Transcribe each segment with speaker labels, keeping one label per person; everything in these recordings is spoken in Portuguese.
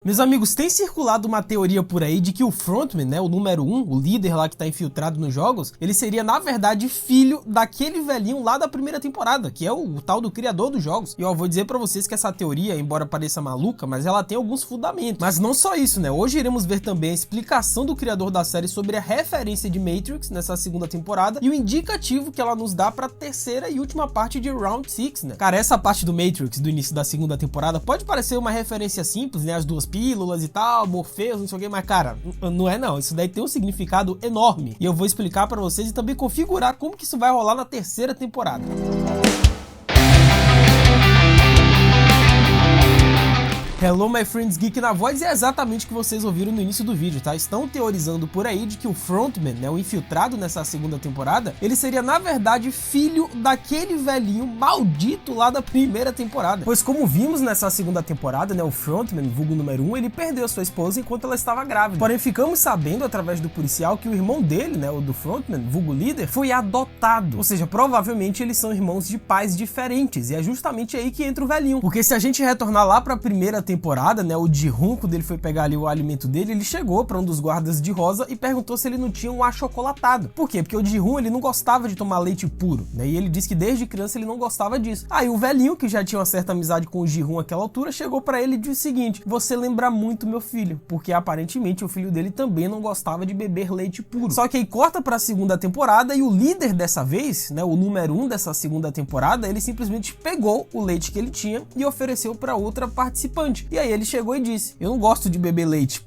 Speaker 1: Meus amigos, tem circulado uma teoria por aí de que o frontman, né, o número 1, o líder lá que tá infiltrado nos jogos, ele seria na verdade filho daquele velhinho lá da primeira temporada, que é o tal do criador dos jogos. E eu vou dizer pra vocês que essa teoria, embora pareça maluca, mas ela tem alguns fundamentos. Mas não só isso, né? Hoje iremos ver também a explicação do criador da série sobre a referência de Matrix nessa segunda temporada e o indicativo que ela nos dá pra terceira e última parte de Round 6, né? Cara, essa parte do Matrix do início da segunda temporada pode parecer uma referência simples, né? As duas pílulas e tal, Morpheus, não sei o que, mas cara, não é não. Isso daí tem um significado enorme. E eu vou explicar pra vocês e também configurar como que isso vai rolar na terceira temporada. Hello my friends, Geek na voz, e é exatamente o que vocês ouviram no início do vídeo, tá? Estão teorizando por aí de que o frontman, né, o infiltrado nessa segunda temporada, ele seria na verdade filho daquele velhinho maldito lá da primeira temporada. Pois como vimos nessa segunda temporada, né, o frontman, vulgo número 1, ele perdeu sua esposa enquanto ela estava grávida. Porém, ficamos sabendo através do policial que o irmão dele, né, o do frontman, vulgo líder, foi adotado. Ou seja, provavelmente eles são irmãos de pais diferentes, e é justamente aí que entra o velhinho. Porque se a gente retornar lá pra primeira temporada, né, o Ji-hoon, quando ele foi pegar ali o alimento dele, ele chegou para um dos guardas de rosa e perguntou se ele não tinha um achocolatado. Por quê? Porque o Ji-hoon, ele não gostava de tomar leite puro, né, e ele disse que desde criança ele não gostava disso. Aí o velhinho, que já tinha uma certa amizade com o Ji-hoon àquela altura, chegou para ele e disse o seguinte: você lembra muito meu filho, porque aparentemente o filho dele também não gostava de beber leite puro. Só que aí corta para a segunda temporada e o líder dessa vez, né, o número 1 dessa segunda temporada, ele simplesmente pegou o leite que ele tinha e ofereceu para outra participante. E aí ele chegou e disse: eu não gosto de beber leite.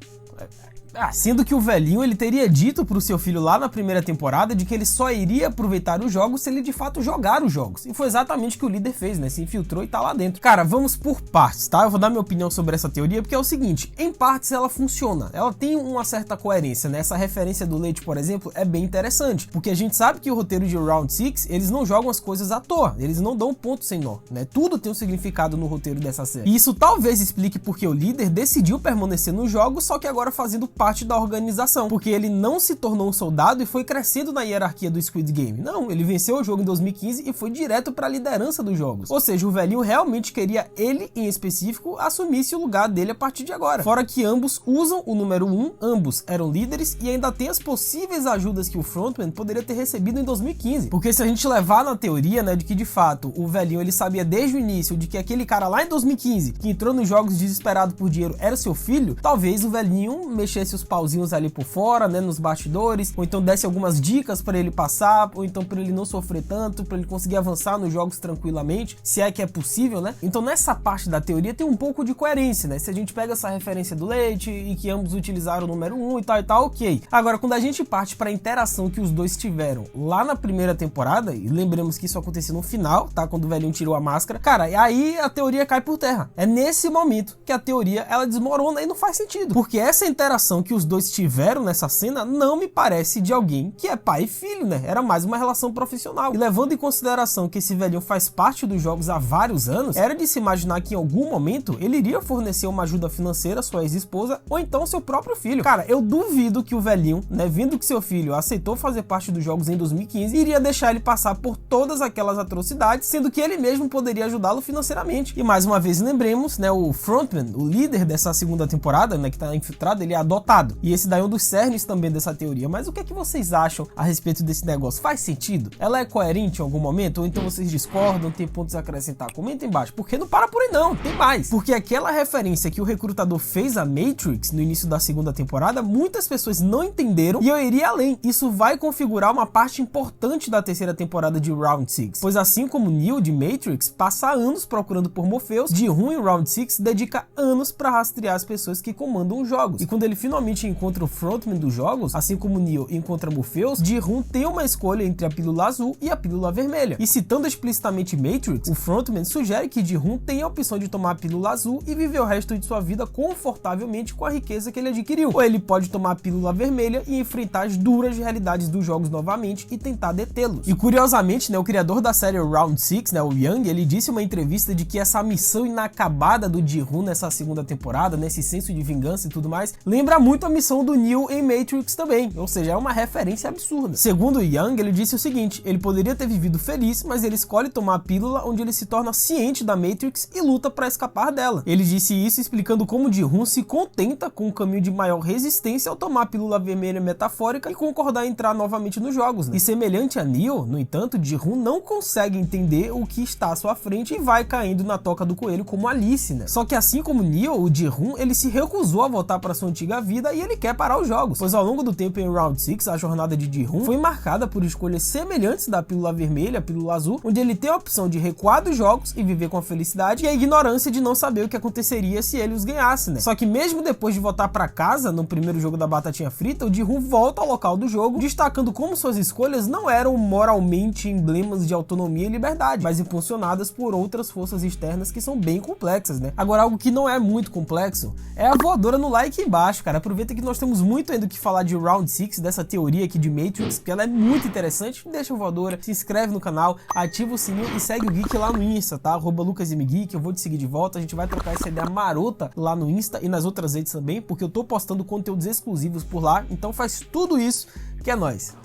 Speaker 1: Sendo que o velhinho, ele teria dito pro seu filho lá na primeira temporada de que ele só iria aproveitar os jogos se ele de fato jogar os jogos. E foi exatamente o que o líder fez, né? Se infiltrou e tá lá dentro. Cara, vamos por partes, tá? Eu vou dar minha opinião sobre essa teoria, porque é o seguinte: em partes ela funciona, ela tem uma certa coerência, né? Essa referência do leite, por exemplo, é bem interessante, porque a gente sabe que o roteiro de Round 6, eles não jogam as coisas à toa, eles não dão ponto sem nó, né? Tudo tem um significado no roteiro dessa série. E isso talvez explique porque o líder decidiu permanecer nos jogos, só que agora fazendo parte da organização, porque ele não se tornou um soldado e foi crescendo na hierarquia do Squid Game. Não, ele venceu o jogo em 2015 e foi direto para a liderança dos jogos. Ou seja, o velhinho realmente queria ele, em específico, assumisse o lugar dele a partir de agora. Fora que ambos usam o número 1, ambos eram líderes e ainda tem as possíveis ajudas que o frontman poderia ter recebido em 2015. Porque se a gente levar na teoria, né, de que de fato o velhinho ele sabia desde o início de que aquele cara lá em 2015 que entrou nos jogos desesperado por dinheiro era seu filho, talvez o velhinho mexesse os pauzinhos ali por fora, né, nos bastidores, ou então desse algumas dicas para ele passar, ou então para ele não sofrer tanto, para ele conseguir avançar nos jogos tranquilamente, se é que é possível, né? Então nessa parte da teoria tem um pouco de coerência, né? Se a gente pega essa referência do leite e que ambos utilizaram o número 1 e tal, ok. Agora, quando a gente parte para a interação que os dois tiveram lá na primeira temporada, e lembremos que isso aconteceu no final, tá? Quando o velhinho tirou a máscara, cara, aí a teoria cai por terra. É nesse momento que a teoria, ela desmorona e não faz sentido, porque essa interação que os dois tiveram nessa cena não me parece de alguém que é pai e filho, né? Era mais uma relação profissional. E levando em consideração que esse velhinho faz parte dos jogos há vários anos, era de se imaginar que em algum momento ele iria fornecer uma ajuda financeira à sua ex-esposa ou então ao seu próprio filho. Cara, eu duvido que o velhinho, né, vendo que seu filho aceitou fazer parte dos jogos em 2015, iria deixar ele passar por todas aquelas atrocidades, sendo que ele mesmo poderia ajudá-lo financeiramente. E mais uma vez lembremos, né, o frontman, o líder dessa segunda temporada, né, que tá infiltrado, ele é adotado. E esse daí é um dos cernes também dessa teoria. Mas o que é que vocês acham a respeito desse negócio? Faz sentido? Ela é coerente em algum momento? Ou então vocês discordam? Tem pontos a acrescentar? Comenta embaixo, porque não para por aí não, tem mais. Porque aquela referência que o recrutador fez a Matrix no início da segunda temporada, muitas pessoas não entenderam, e eu iria além. Isso vai configurar uma parte importante da terceira temporada de Round 6. Pois assim como Neo de Matrix passa anos procurando por Morpheus, Ji-hoon em Round 6 dedica anos para rastrear as pessoas que comandam os jogos. E quando ele finalmente encontra o frontman dos jogos, assim como Neo encontra Morpheus, Ji-hoon tem uma escolha entre a pílula azul e a pílula vermelha. E citando explicitamente Matrix, o frontman sugere que Ji-hoon tem a opção de tomar a pílula azul e viver o resto de sua vida confortavelmente com a riqueza que ele adquiriu. Ou ele pode tomar a pílula vermelha e enfrentar as duras realidades dos jogos novamente e tentar detê-los. E curiosamente, né, o criador da série Round 6, né, o Young, ele disse em uma entrevista de que essa missão inacabada do Ji-hoon nessa segunda temporada, nesse senso de vingança e tudo mais, lembra muito muito a missão do Neo em Matrix também, ou seja, é uma referência absurda. Segundo Young, ele disse o seguinte: ele poderia ter vivido feliz, mas ele escolhe tomar a pílula onde ele se torna ciente da Matrix e luta para escapar dela. Ele disse isso explicando como Ji-hoon se contenta com um caminho de maior resistência ao tomar a pílula vermelha metafórica e concordar em entrar novamente nos jogos, né? E semelhante a Neo, no entanto, Ji-hoon não consegue entender o que está à sua frente e vai caindo na toca do coelho como Alice, né? Só que assim como Neo, o Ji-hoon, ele se recusou a voltar para sua antiga vida e ele quer parar os jogos, pois ao longo do tempo em Round 6, a jornada de Ji-hoon foi marcada por escolhas semelhantes da pílula vermelha, a pílula azul, onde ele tem a opção de recuar dos jogos e viver com a felicidade e a ignorância de não saber o que aconteceria se ele os ganhasse, né? Só que mesmo depois de voltar para casa, no primeiro jogo da batatinha frita, o Ji-hoon volta ao local do jogo, destacando como suas escolhas não eram moralmente emblemas de autonomia e liberdade, mas impulsionadas por outras forças externas que são bem complexas, né? Agora, algo que não é muito complexo é a voadora no like embaixo, cara. Aproveita que nós temos muito ainda o que falar de Round 6, dessa teoria aqui de Matrix, porque ela é muito interessante. Deixa a voadora, se inscreve no canal, ativa o sininho e segue o Geek lá no Insta, tá? @LucasMGeek, eu vou te seguir de volta, a gente vai trocar essa ideia marota lá no Insta e nas outras redes também, porque eu tô postando conteúdos exclusivos por lá, então faz tudo isso que é nóis.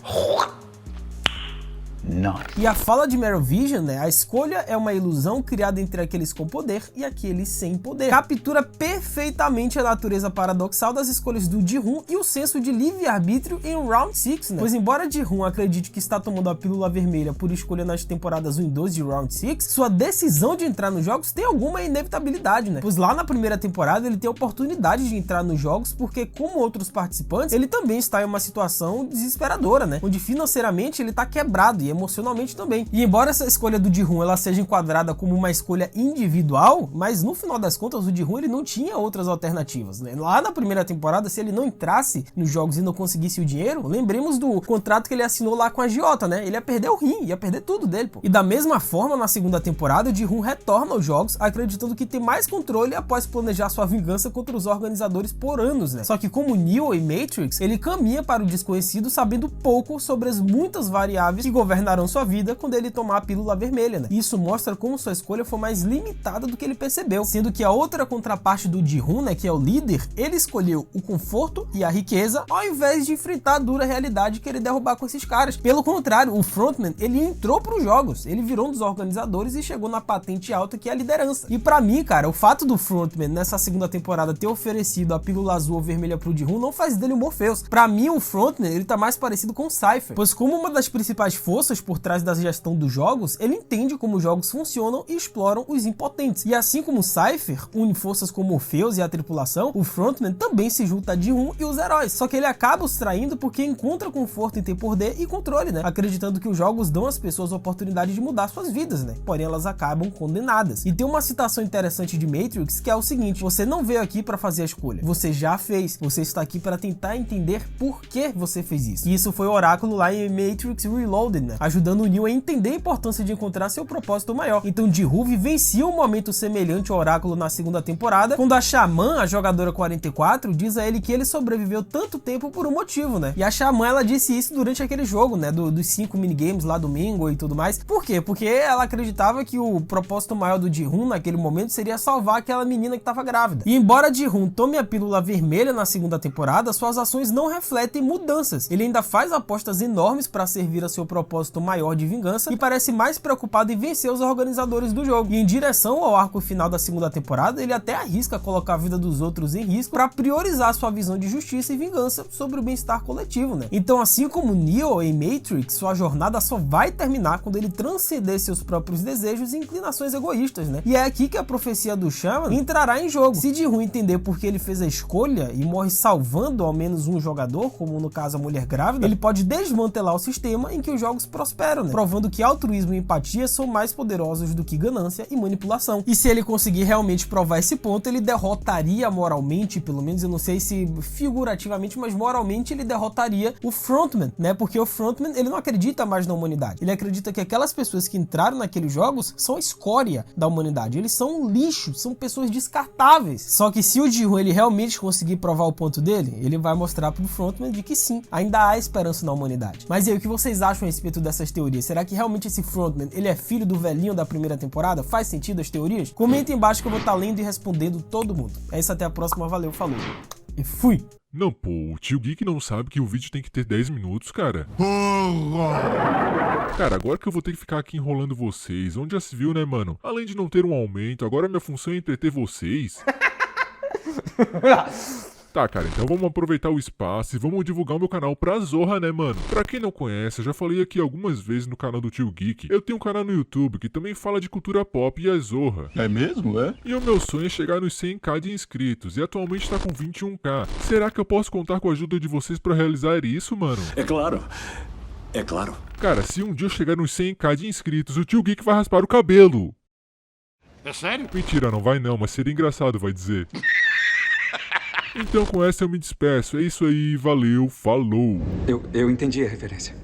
Speaker 1: E a fala de Meryl Vision, né? A escolha é uma ilusão criada entre aqueles com poder e aqueles sem poder. Captura perfeitamente a natureza paradoxal das escolhas do Ji-hoon e o senso de livre-arbítrio em Round 6, né? Pois embora Ji-hoon acredite que está tomando a pílula vermelha por escolha nas temporadas 1 e 2 de Round 6, sua decisão de entrar nos jogos tem alguma inevitabilidade, né? Pois lá na primeira temporada ele tem a oportunidade de entrar nos jogos porque, como outros participantes, ele também está em uma situação desesperadora, né? Onde financeiramente ele está quebrado e emocionalmente também. E embora essa escolha do Ji-hoon ela seja enquadrada como uma escolha individual, mas no final das contas o Ji-hoon ele não tinha outras alternativas, né? Lá na primeira temporada, se ele não entrasse nos jogos e não conseguisse o dinheiro, lembremos do contrato que ele assinou lá com a agiota, né? Ele ia perder o rim, ia perder tudo dele, pô. E da mesma forma, na segunda temporada, o Ji-hoon retorna aos jogos, acreditando que tem mais controle após planejar sua vingança contra os organizadores por anos, né? Só que como Neo em Matrix, ele caminha para o desconhecido sabendo pouco sobre as muitas variáveis que governarão sua vida quando ele tomar a pílula vermelha, né? Isso mostra como sua escolha foi mais limitada do que ele percebeu, sendo que a outra contraparte do Ji-hoon, né, que é o líder, ele escolheu o conforto e a riqueza ao invés de enfrentar a dura realidade que ele derrubar com esses caras. Pelo contrário, o frontman, ele entrou pros jogos, ele virou um dos organizadores e chegou na patente alta que é a liderança. E pra mim, cara, o fato do frontman nessa segunda temporada ter oferecido a pílula azul ou vermelha pro Ji-hoon não faz dele o Morpheus. Pra mim, o frontman, ele tá mais parecido com o Cypher, pois como uma das principais forças por trás da gestão dos jogos, ele entende como os jogos funcionam e exploram os impotentes. E assim como o Cypher une forças como Morpheus e a tripulação, o frontman também se junta a Ji-hoon e os heróis. Só que ele acaba os traindo porque encontra conforto em ter poder e controle, né? Acreditando que os jogos dão às pessoas a oportunidade de mudar suas vidas, né? Porém, elas acabam condenadas. E tem uma citação interessante de Matrix que é o seguinte: você não veio aqui para fazer a escolha, você já fez. Você está aqui para tentar entender por que você fez isso. E isso foi o oráculo lá em Matrix Reloaded, né? Ajudando o Neo a entender a importância de encontrar seu propósito maior. Então Ji-hoon vivencia um momento semelhante ao oráculo na segunda temporada, quando a Xamã, a jogadora 44, diz a ele que ele sobreviveu tanto tempo por um motivo, né? E a Xamã, ela disse isso durante aquele jogo, né? Dos 5 minigames lá do Mingo e tudo mais. Por quê? Porque ela acreditava que o propósito maior do Ji-hoon naquele momento seria salvar aquela menina que estava grávida. E embora Ji-hoon tome a pílula vermelha na segunda temporada, suas ações não refletem mudanças. Ele ainda faz apostas enormes para servir a seu propósito maior de vingança e parece mais preocupado em vencer os organizadores do jogo. E em direção ao arco final da segunda temporada, ele até arrisca colocar a vida dos outros em risco para priorizar sua visão de justiça e vingança sobre o bem-estar coletivo, né? Então, assim como Neo em Matrix, sua jornada só vai terminar quando ele transcender seus próprios desejos e inclinações egoístas, né? E é aqui que a profecia do Shaman entrará em jogo. Se Ji-hoon entender por que ele fez a escolha e morre salvando ao menos um jogador, como no caso a mulher grávida, ele pode desmantelar o sistema em que os jogos prosperam, né? Provando que altruísmo e empatia são mais poderosos do que ganância e manipulação. E se ele conseguir realmente provar esse ponto, ele derrotaria moralmente, pelo menos eu não sei se figurativamente, mas moralmente ele derrotaria o frontman, né? Porque o frontman, ele não acredita mais na humanidade. Ele acredita que aquelas pessoas que entraram naqueles jogos são a escória da humanidade. Eles são um lixo, são pessoas descartáveis. Só que se o Ji-hoon ele realmente conseguir provar o ponto dele, ele vai mostrar pro frontman de que sim, ainda há esperança na humanidade. Mas e aí, o que vocês acham a respeito dessas teorias? Será que realmente esse frontman, ele é filho do velhinho da primeira temporada? Faz sentido as teorias? Comenta embaixo que eu vou estar lendo e respondendo todo mundo. É isso, até a próxima, valeu, falou! e fui.
Speaker 2: Não, pô, o Tio Geek não sabe que o vídeo tem que ter 10 minutos, cara. Cara, agora que eu vou ter que ficar aqui enrolando vocês, onde já se viu, né, mano? Além de não ter um aumento, agora minha função é entreter vocês. Tá, cara, então vamos aproveitar o espaço e vamos divulgar o meu canal pra Zorra, né, mano? Pra quem não conhece, eu já falei aqui algumas vezes no canal do Tio Geek. Eu tenho um canal no YouTube que também fala de cultura pop e a Zorra.
Speaker 3: É mesmo, é?
Speaker 2: E o meu sonho é chegar nos 100k de inscritos, e atualmente tá com 21k. Será que eu posso contar com a ajuda de vocês pra realizar isso, mano?
Speaker 3: É claro. É claro.
Speaker 2: Cara, se um dia eu chegar nos 100k de inscritos, o Tio Geek vai raspar o cabelo.
Speaker 3: É sério?
Speaker 2: Mentira, não vai não, mas seria engraçado, vai dizer. Então com essa eu me despeço. É isso aí, valeu, falou.
Speaker 4: Eu entendi a referência.